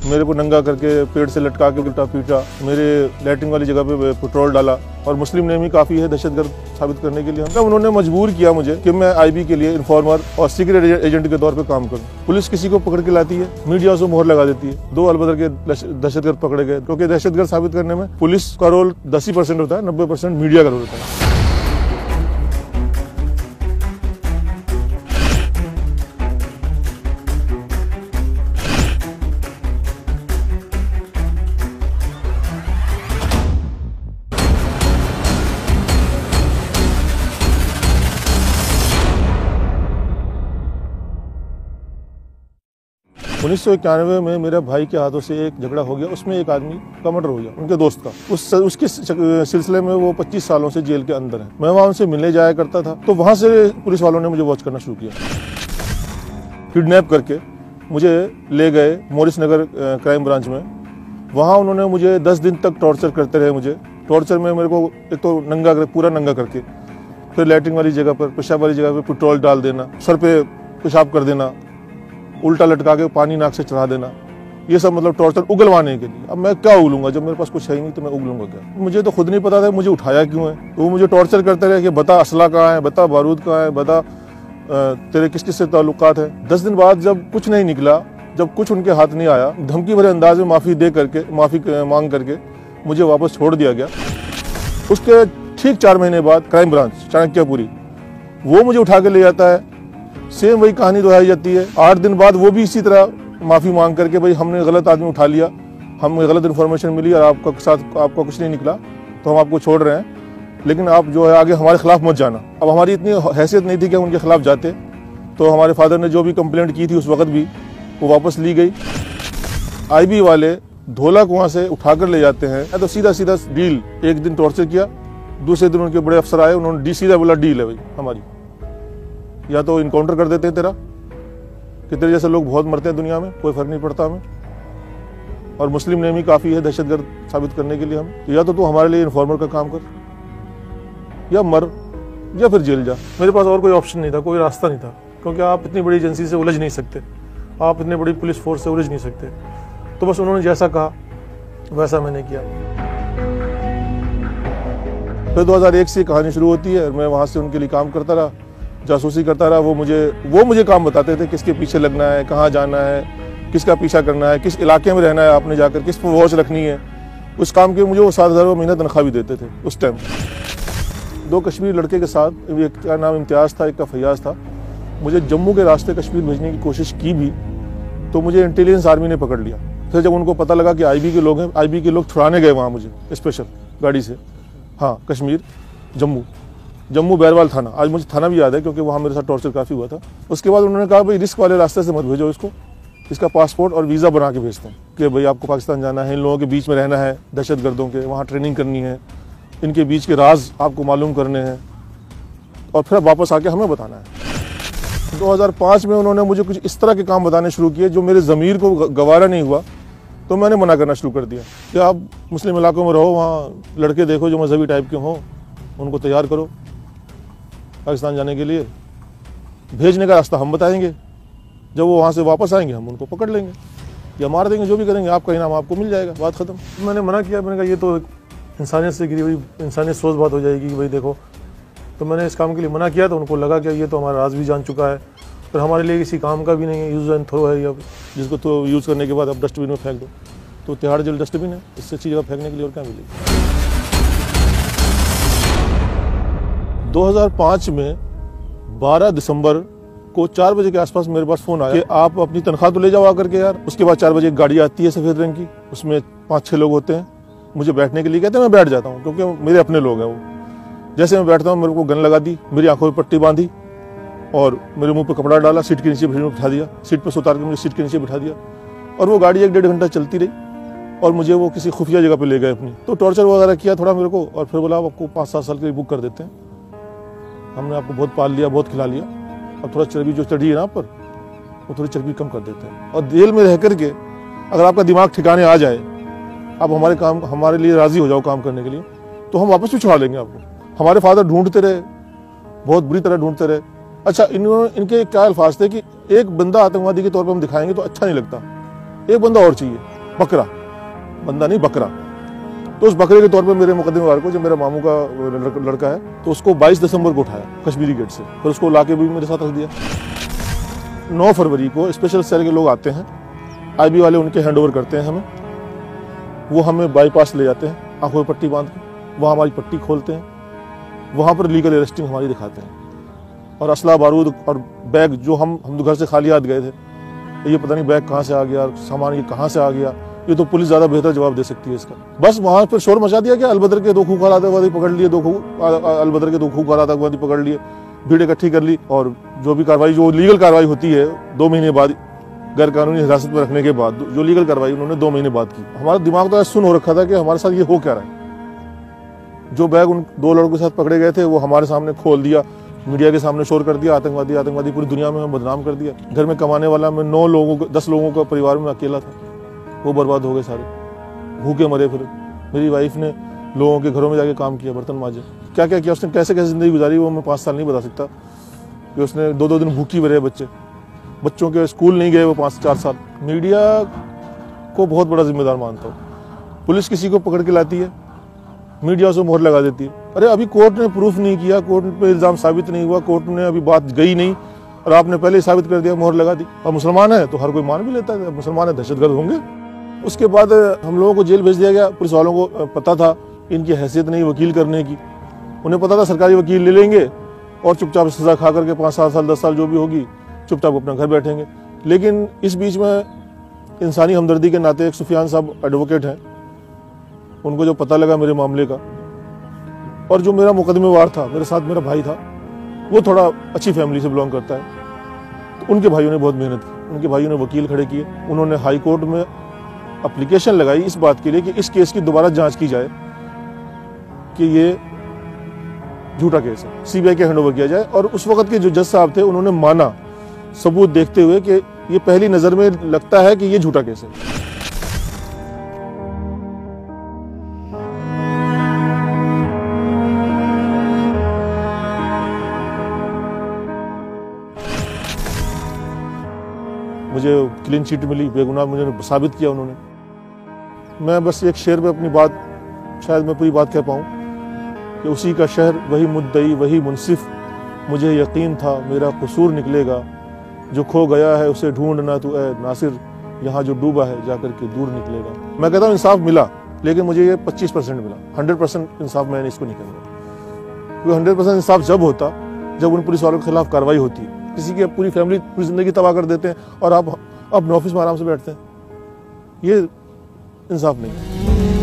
मेरे को नंगा करके पेड़ से लटका के उल्टा पीटा, मेरे लैट्रिन वाली जगह पे पेट्रोल डाला और मुस्लिम नेम ही काफ़ी है दहशतगर्द साबित करने के लिए। तब उन्होंने मजबूर किया मुझे कि मैं आईबी के लिए इन्फॉर्मर और सीक्रेट एजेंट के तौर पे काम करूं। पुलिस किसी को पकड़ के लाती है, मीडिया उसको मोहर लगा देती है। 2 अलबदर के दहशतगर्द पकड़े गए, क्योंकि दहशतगर्द साबित करने में पुलिस का रोल 10% होता है, 90% मीडिया का रोल होता है। उन्नीस 1991 में मेरे भाई के हाथों से एक झगड़ा हो गया, उसमें एक आदमी का मर्डर हो गया, उनके दोस्त का। उसके सिलसिले में वो 25 सालों से जेल के अंदर है। मैं वहाँ उनसे मिलने जाया करता था, तो वहाँ से पुलिस वालों ने मुझे वॉच करना शुरू किया। किडनैप करके मुझे ले गए मोरिस नगर क्राइम ब्रांच में। वहाँ उन्होंने मुझे 10 दिन तक टॉर्चर करते रहे। मुझे टॉर्चर में मेरे को एक तो पूरा नंगा करके, फिर लैट्रिन वाली जगह पर, पेशाब वाली जगह पर पेट्रोल डाल देना, सर पे पेशाब कर देना, उल्टा लटका के पानी नाक से चढ़ा देना, ये सब मतलब टॉर्चर उगलवाने के लिए। अब मैं क्या उगलूंगा जब मेरे पास कुछ है ही नहीं, तो मैं उगलूंगा क्या? मुझे तो खुद नहीं पता था मुझे उठाया क्यों है। तो वो मुझे टॉर्चर करते रहे कि बता असला कहाँ है, बता बारूद कहाँ है, बता तेरे किस किस से ताल्लुकात है। 10 दिन बाद जब कुछ नहीं निकला, जब कुछ उनके हाथ नहीं आया, धमकी भरे अंदाज में माफ़ी मांग करके मुझे वापस छोड़ दिया गया। उसके ठीक 4 महीने बाद क्राइम ब्रांच चाणक्यपुरी वो मुझे उठा के ले जाता है। सेम वही कहानी दोहराई जाती है। 8 दिन बाद वो भी इसी तरह माफ़ी मांग करके, भाई हमने गलत आदमी उठा लिया, हमें गलत इन्फॉर्मेशन मिली और आपका कुछ नहीं निकला, तो हम आपको छोड़ रहे हैं, लेकिन आप जो है आगे हमारे खिलाफ मत जाना। अब हमारी इतनी हैसियत नहीं थी कि उनके खिलाफ जाते, तो हमारे फादर ने जो भी कंप्लेंट की थी उस वक्त भी वो वापस ली गई। आईबी वाले धोला कुआं से उठा कर ले जाते हैं, तो सीधा सीधा डील। एक दिन टॉर्चर किया, दूसरे दिन उनके बड़े अफसर आए, उन्होंने सीधा बोला डील है भाई हमारी, या तो इनकाउंटर कर देते हैं तेरा, कि तेरे जैसे लोग बहुत मरते हैं दुनिया में, कोई फर्क नहीं पड़ता हमें, और मुस्लिम नेम ही काफ़ी है दहशतगर्द साबित करने के लिए हमें। तो या तो तू हमारे लिए इन्फॉर्मर का काम कर, या मर, या फिर जेल जा। मेरे पास और कोई ऑप्शन नहीं था, कोई रास्ता नहीं था, क्योंकि आप इतनी बड़ी एजेंसी से उलझ नहीं सकते, आप इतनी बड़ी पुलिस फोर्स से उलझ नहीं सकते। तो बस उन्होंने जैसा कहा वैसा मैंने किया। फिर 2001 से कहानी शुरू होती है, मैं वहाँ से उनके लिए काम करता रहा, जासूसी करता रहा। वो मुझे काम बताते थे, किसके पीछे लगना है, कहाँ जाना है, किसका पीछा करना है, किस इलाके में रहना है आपने जाकर, किस पर वॉच रखनी है। उस काम के मुझे वो 7,000 महीना तनख्वाह भी देते थे उस टाइम। 2 कश्मीरी लड़के के साथ, एक का नाम इम्तियाज़ था, एक का फैयाज़ था। मुझे जम्मू के रास्ते कश्मीर भेजने की कोशिश की भी, तो मुझे इंटेलिजेंस आर्मी ने पकड़ लिया। फिर जब उनको पता लगा कि आईबी के लोग हैं, आईबी के लोग छुड़ाने गए वहाँ मुझे स्पेशल गाड़ी से, हाँ कश्मीर, जम्मू बैरवाल थाना। आज मुझे थाना भी याद है, क्योंकि वहाँ मेरे साथ टॉर्चर काफ़ी हुआ था। उसके बाद उन्होंने कहा भाई रिस्क वाले रास्ते से मत भेजो इसको, इसका पासपोर्ट और वीज़ा बना के भेजते हैं कि भाई आपको पाकिस्तान जाना है, इन लोगों के बीच में रहना है, दहशतगर्दों के, वहाँ ट्रेनिंग करनी है, इनके बीच के राज आपको मालूम करने हैं, और फिर वापस आके हमें बताना है। 2005 में उन्होंने मुझे कुछ इस तरह के काम बताने शुरू किए जो मेरे ज़मीर को गवारा नहीं हुआ, तो मैंने मना करना शुरू कर दिया कि आप मुस्लिम इलाकों में रहो, वहाँ लड़के देखो जो मजहबी टाइप के हों, उनको तैयार करो पाकिस्तान जाने के लिए। भेजने का रास्ता हम बताएंगे, जब वो वहाँ से वापस आएंगे हम उनको पकड़ लेंगे या मार देंगे, जो भी करेंगे, आपका इनाम आपको मिल जाएगा, बात ख़त्म। मैंने मना किया, मैंने कहा ये तो इंसानियत से गिरी हुई इंसानियत सोच बात हो जाएगी कि भाई देखो। तो मैंने इस काम के लिए मना किया, तो उनको लगा कि ये तो हमारा राज भी जान चुका है, फिर हमारे लिए किसी काम का भी नहीं है, यूज़ एंड थ्रो है, या जिसको तो यूज़ करने के बाद आप डस्टबिन में फेंक दो। तो तिहाड़ जेल डस्टबिन है, इससे अच्छी जगह फेंकने के लिए और क्या मिलेगी। 2005 में 12 दिसंबर को 4 बजे के आसपास मेरे पास फ़ोन आया कि आप अपनी तनख्वाह तो ले जाओ आकर के यार। उसके बाद 4 बजे एक गाड़ी आती है सफ़ेद रंग की, उसमें 5-6 लोग होते हैं, मुझे बैठने के लिए कहते हैं। मैं बैठ जाता हूँ, क्योंकि मेरे अपने लोग हैं वो। जैसे मैं बैठता हूँ, मेरे को गन लगा दी, मेरी आंखों में पट्टी बांधी और मेरे मुंह पर कपड़ा डाला, सीट के नीचे बिठा दिया, सीट पर उतार कर मुझे सीट के नीचे बिठा दिया, और वो गाड़ी 1-1.5 घंटा चलती रही, और मुझे वो किसी खुफिया जगह पे ले गए अपनी। तो टॉर्चर वगैरह किया थोड़ा मेरे को, और फिर बोला आपको 5-7 साल के लिए बुक कर देते हैं, हमने आपको बहुत पाल लिया, बहुत खिला लिया, अब थोड़ा चर्बी जो चढ़ी है ना पर, वो थोड़ी चर्बी कम कर देते हैं। और जेल में रह करके अगर आपका दिमाग ठिकाने आ जाए, आप हमारे लिए राज़ी हो जाओ काम करने के लिए, तो हम वापस भी छुड़ा लेंगे आपको। हमारे फादर ढूंढते रहे, बहुत बुरी तरह ढूंढते रहे। अच्छा, इनके क्या अल्फाज थे कि एक बंदा आतंकवादी के तौर पर हम दिखाएंगे तो अच्छा नहीं लगता, एक बंदा और चाहिए। बकरा, बंदा नहीं बकरा। तो उस बकरे के तौर पे मेरे मुकदमेवार को, जो मेरा मामू का लड़का है, तो उसको 22 दिसंबर को उठाया कश्मीरी गेट से, फिर उसको लाके भी मेरे साथ रख दिया। 9 फरवरी को स्पेशल सेल के लोग आते हैं, आईबी वाले उनके हैंडओवर करते हैं हमें, वो हमें बाईपास ले जाते हैं आंखों में पट्टी बांध के, वहाँ हमारी पट्टी खोलते हैं, वहाँ पर लीगल अरेस्टिंग हमारी दिखाते हैं, और असला बारूद और बैग जो हम तो घर से खाली हाथ गए थे, ये पता नहीं बैग कहाँ से आ गया, सामान ये कहाँ से आ गया, ये तो पुलिस ज्यादा बेहतर जवाब दे सकती है इसका। बस वहां पर शोर मचा दिया कि अलबदर के 2 खूंखार आतंकवादी पकड़ लिए, अलबदर के 2 खूंखार आतंकवादी पकड़ लिए, भीड़ इकट्ठी कर ली, और जो भी कार्रवाई, जो लीगल कार्रवाई होती है 2 महीने बाद, गैर कानूनी हिरासत में रखने के बाद जो लीगल कार्रवाई उन्होंने 2 महीने बाद की। हमारा दिमाग तो सुन हो रखा था कि हमारे साथ ये हो क्या रहा है। जो बैग उन 2 लड़कों के साथ पकड़े गए थे वो हमारे सामने खोल दिया, मीडिया के सामने शोर कर दिया, आतंकवादी आतंकवादी, पूरी दुनिया में हमें बदनाम कर दिया। घर में कमाने वाला मैं 10 लोगों का परिवार में अकेला था, वो बर्बाद हो गए सारे, भूखे मरे। फिर मेरी वाइफ ने लोगों के घरों में जाके काम किया, बर्तन मांजे, क्या क्या किया उसने, कैसे कैसे जिंदगी गुजारी वो मैं 5 साल नहीं बता सकता। कि उसने 2-2 दिन भूखी रहे बच्चों के स्कूल नहीं गए वो 5-4 साल। मीडिया को बहुत बड़ा जिम्मेदार मानता हूँ। पुलिस किसी को पकड़ के लाती है, मीडिया उसे मोहर लगा देती है। अरे अभी कोर्ट ने प्रूफ नहीं किया, कोर्ट पे इल्जाम साबित नहीं हुआ, कोर्ट ने अभी बात गई नहीं, और आपने पहले ही साबित कर दिया, मोहर लगा दी। और मुसलमान है तो हर कोई मान भी लेता है, मुसलमान है दहशतगर्द होंगे। उसके बाद हम लोगों को जेल भेज दिया गया। पुलिस वालों को पता था इनकी हैसियत नहीं वकील करने की, उन्हें पता था सरकारी वकील ले लेंगे और चुपचाप सजा खा करके 5-7 साल 10 साल जो भी होगी चुपचाप अपना घर बैठेंगे। लेकिन इस बीच में इंसानी हमदर्दी के नाते एक सुफियान साहब एडवोकेट हैं, उनको जो पता लगा मेरे मामले का, और जो मेरा मुकदमेवार था, मेरे साथ मेरा भाई था, वो थोड़ा अच्छी फैमिली से बिलोंग करता है, तो उनके भाइयों ने बहुत मेहनत की, उनके भाइयों ने वकील खड़े किए। उन्होंने हाई कोर्ट में एप्लीकेशन लगाई इस बात के लिए कि इस केस की दोबारा जांच की जाए कि ये झूठा केस है, सीबीआई के हैंडओवर किया जाए। और उस वक्त के जो जज साहब थे उन्होंने माना, सबूत देखते हुए, कि ये पहली नजर में लगता है कि ये झूठा केस है। मुझे क्लीन चिट मिली, बेगुनाह मुझे साबित किया उन्होंने। मैं बस एक शेर में अपनी बात, शायद मैं पूरी बात कह पाऊँ, कि उसी का शहर, वही मुद्दई, वही मुनसिफ, मुझे यकीन था मेरा कसूर निकलेगा, जो खो गया है उसे ढूंढना तू ए नासिर, यहाँ जो डूबा है जाकर के दूर निकलेगा। मैं कहता हूँ इंसाफ मिला, लेकिन मुझे ये 25% मिला, 100% इंसाफ मैंने इसको नहीं कहूँगा। क्योंकि 100% इंसाफ जब होता जब उन पुलिस वालों के खिलाफ कार्रवाई होती है। किसी की पूरी फैमिली, पूरी जिंदगी तबाह कर देते हैं और आप अपने ऑफिस में आराम से बैठते हैं, ये इंसाफ नहीं है।